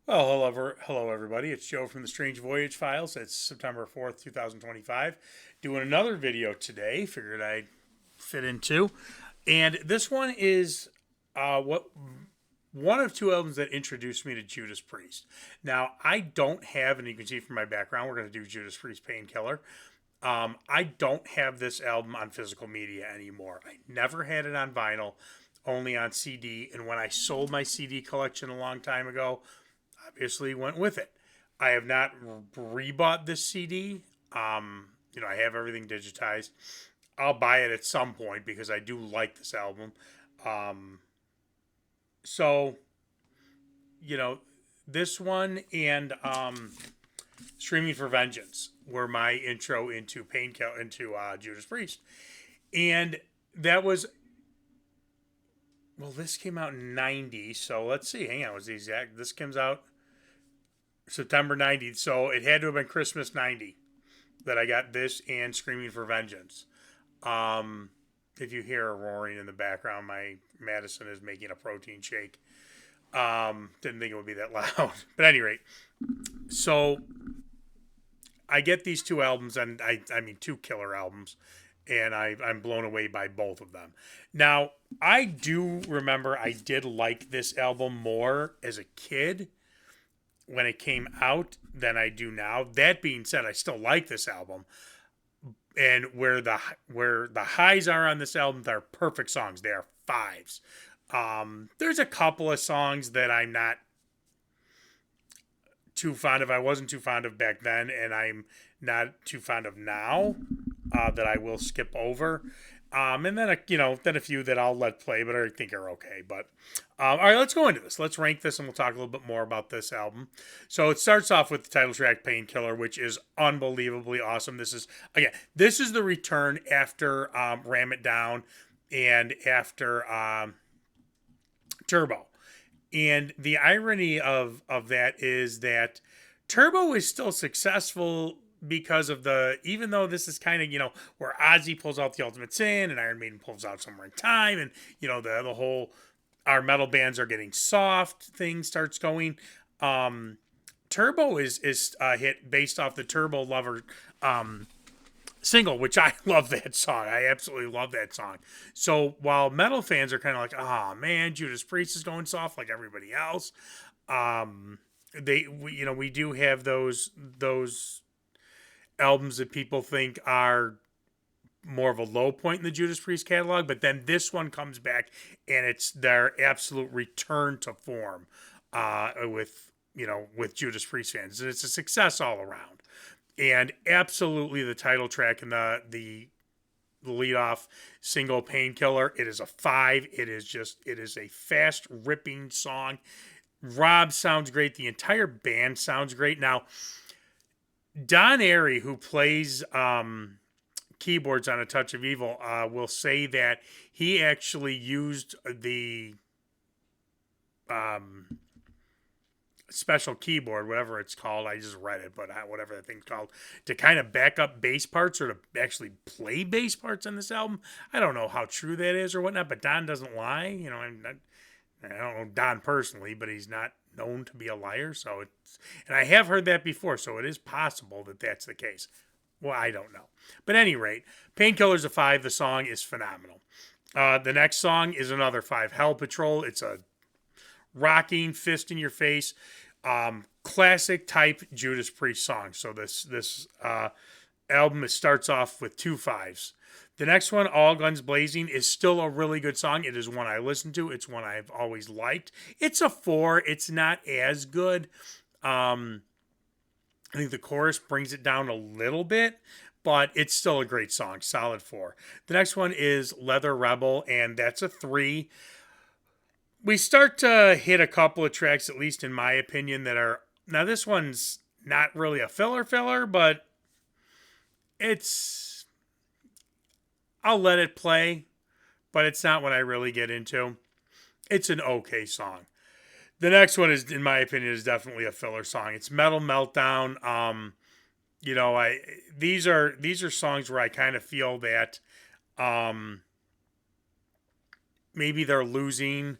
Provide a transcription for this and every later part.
Well, hello everybody. It's Joe from the Strange Voyage Files. It's September 4th, 2025. Doing another video today. Figured I'd fit into. And this one is what one of two albums that introduced me to Judas Priest. Now, I don't have, and you can see from my background, we're going to do Judas Priest Painkiller. I don't have this album on physical media anymore. I never had it on vinyl, only on CD. And when I sold my CD collection a long time ago, obviously went with it. I have not rebought this CD. I have everything digitized. I'll buy it at some point because I do like this album. Um, so, you know, this one and Streaming for Vengeance were my intro into Painkiller, into Judas Priest. And that was, well, this came out in 90. So let's see. Hang on. Was the exact, this comes out September 90th. So it had to have been Christmas 90 that I got this and Screaming for Vengeance. Um, if you hear a roaring in the background, my Madison is making a protein shake. Didn't think it would be that loud. But at any rate, so I get these two albums, and I mean, two killer albums, and I'm blown away by both of them. Now, I do remember I did like this album more as a kid when it came out than I do now. That being said, I still like this album. And where the highs are on this album, they're perfect songs. They are fives. There's a couple of songs that I'm not too fond of. I wasn't too fond of back then, and I'm not too fond of now. That I will skip over. And then then a few that I'll let play, but I think are okay. But all right, let's go into this. Let's rank this, and we'll talk a little bit more about this album. So it starts off with the title track "Painkiller," which is unbelievably awesome. This is the return after "Ram It Down" and after Turbo. And the irony of that is that Turbo is still successful because of even though this is kind of, where Ozzy pulls out the Ultimate Sin and Iron Maiden pulls out Somewhere in Time, and, the whole our metal bands are getting soft thing starts going. Turbo is a hit based off the Turbo Lover single, which I love that song. I absolutely love that song. So while metal fans are kind of like, oh man, Judas Priest is going soft like everybody else, we do have those albums that people think are more of a low point in the Judas Priest catalog, but then this one comes back and it's their absolute return to form with Judas Priest fans. It's a success all around. And absolutely the title track and the lead off single Painkiller, it is a 5. It is a fast ripping song. Rob sounds great. The entire band sounds great. Now, Don Airy, who plays keyboards on A Touch of Evil, will say that he actually used the special keyboard, whatever it's called. I just read it, but whatever that thing's called, to kind of back up bass parts or to actually play bass parts on this album. I don't know how true that is or whatnot, but Don doesn't lie. I don't know Don personally, but he's not known to be a liar. And I have heard that before, so it is possible that that's the case. Well, I don't know. But at any rate, Painkiller's a 5. The song is phenomenal. The next song is another 5, Hell Patrol. It's a rocking, fist in your face, classic type Judas Priest song. So this album starts off with 2 5s. The next one, All Guns Blazing, is still a really good song. It is one I listen to. It's one I've always liked. It's a 4. It's not as good. I think the chorus brings it down a little bit, but it's still a great song. Solid 4. The next one is Leather Rebel, and that's a 3. We start to hit a couple of tracks, at least in my opinion, that are... Now, this one's not really a filler, but it's... I'll let it play, but it's not what I really get into. It's an okay song. The next one is, in my opinion, is definitely a filler song. It's Metal Meltdown. These are songs where I kind of feel that maybe they're losing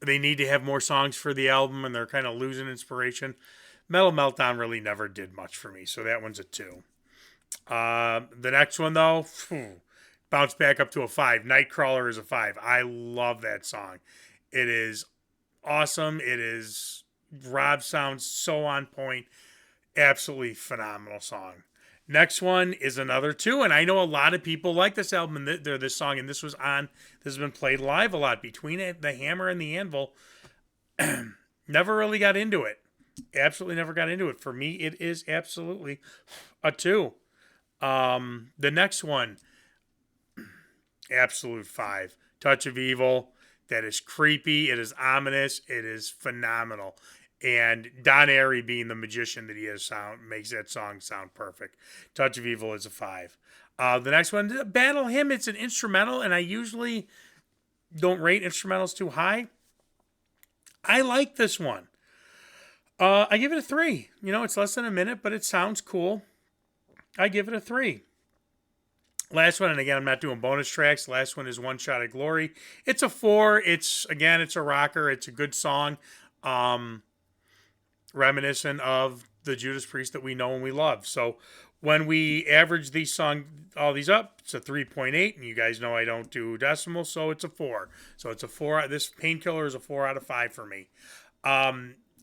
they need to have more songs for the album, and they're kind of losing inspiration. Metal Meltdown really never did much for me, so that one's a 2. The next one, though, bounce back up to a 5. Nightcrawler is a 5. I love that song. It is awesome. It is, Rob sounds so on point. Absolutely phenomenal song. Next one is another 2, and I know a lot of people like this album and this song, and this has been played live a lot. Between the Hammer and the Anvil, never really got into it. Absolutely never got into it. For me, it is absolutely a 2. The next one, absolute 5. Touch of Evil. That is creepy. It is ominous. It is phenomenal. And Don Airey, being the magician that he is, makes that song sound perfect. Touch of Evil is a 5. The next one, Battle Hymn. It's an instrumental, and I usually don't rate instrumentals too high. I like this one. I give it a 3. It's less than a minute, but it sounds cool. I give it a 3. Last one, and again, I'm not doing bonus tracks. Last one is One Shot at Glory. It's a 4. It's a rocker. It's a good song. Reminiscent of the Judas Priest that we know and we love. So when we average all these up, it's a 3.8, and you guys know I don't do decimals, so it's a 4. So it's a 4. This Painkiller is a 4 out of 5 for me.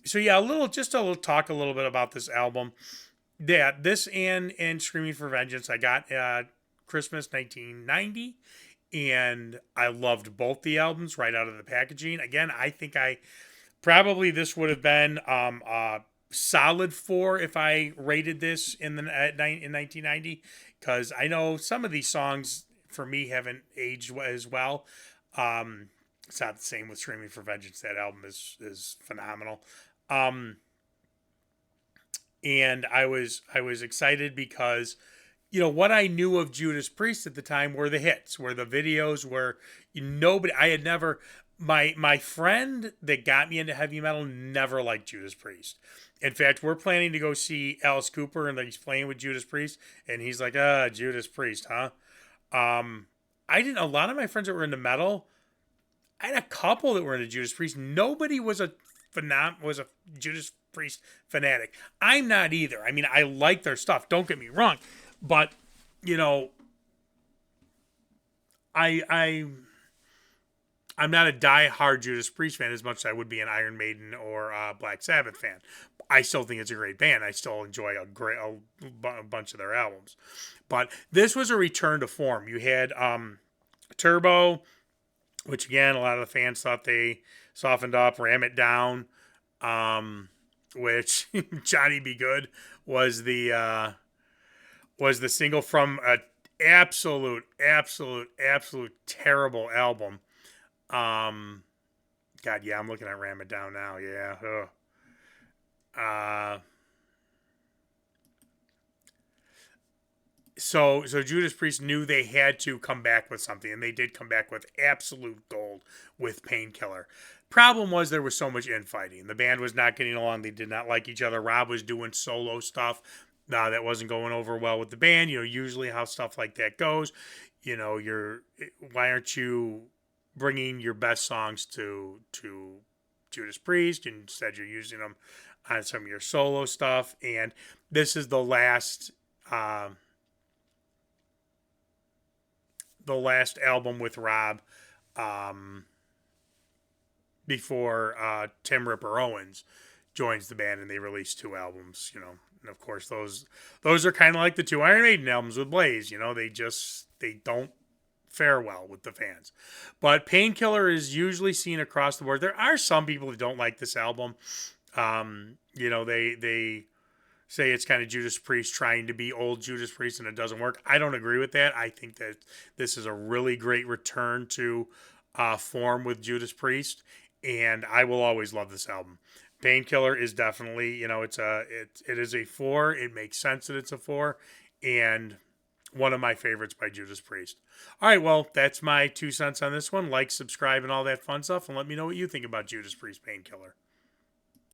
So yeah, a little talk a little bit about this album. Yeah, this and Screaming for Vengeance I got Christmas 1990, and I loved both the albums right out of the packaging. Again, I think probably this would have been a solid 4 if I rated this in 1990, because I know some of these songs for me haven't aged as well. It's not the same with Screaming for Vengeance. That album is phenomenal. And I was excited because what I knew of Judas Priest at the time were the hits, were the videos, where nobody, I had never, my friend that got me into heavy metal never liked Judas Priest. In fact, we're planning to go see Alice Cooper, and he's playing with Judas Priest, and he's like, Judas Priest, huh? A lot of my friends that were into metal, I had a couple that were into Judas Priest. Nobody was a Judas Priest fanatic. I'm not either. I mean, I like their stuff, don't get me wrong. But, I'm not a die-hard Judas Priest fan as much as I would be an Iron Maiden or Black Sabbath fan. I still think it's a great band. I still enjoy a bunch of their albums. But this was a return to form. You had Turbo, which again, a lot of the fans thought they softened up, Ram It Down, which Johnny Be Good was the single from a absolute terrible album. God, yeah, I'm looking at Ram It Down now. Yeah. So Judas Priest knew they had to come back with something, and they did come back with absolute gold with Painkiller. Problem was there was so much infighting. The band was not getting along. They did not like each other. Rob was doing solo stuff that wasn't going over well with the band. Usually how stuff like that goes. Why aren't you bringing your best songs to Judas Priest, and instead you're using them on some of your solo stuff? And this is the last album with Rob before Tim Ripper Owens joins the band, and they release 2 albums. And of course those are kind of like the 2 Iron Maiden albums with Blaze. They don't fare well with the fans. But Painkiller is usually seen across the board. There are some people that don't like this album. They say it's kind of Judas Priest trying to be old Judas Priest, and it doesn't work. I don't agree with that. I think that this is a really great return to form with Judas Priest, and I will always love this album. Painkiller is definitely, it is a 4. It makes sense that it's a 4, and one of my favorites by Judas Priest. All right, well, that's my 2 cents on this one. Like, subscribe, and all that fun stuff, and let me know what you think about Judas Priest Painkiller.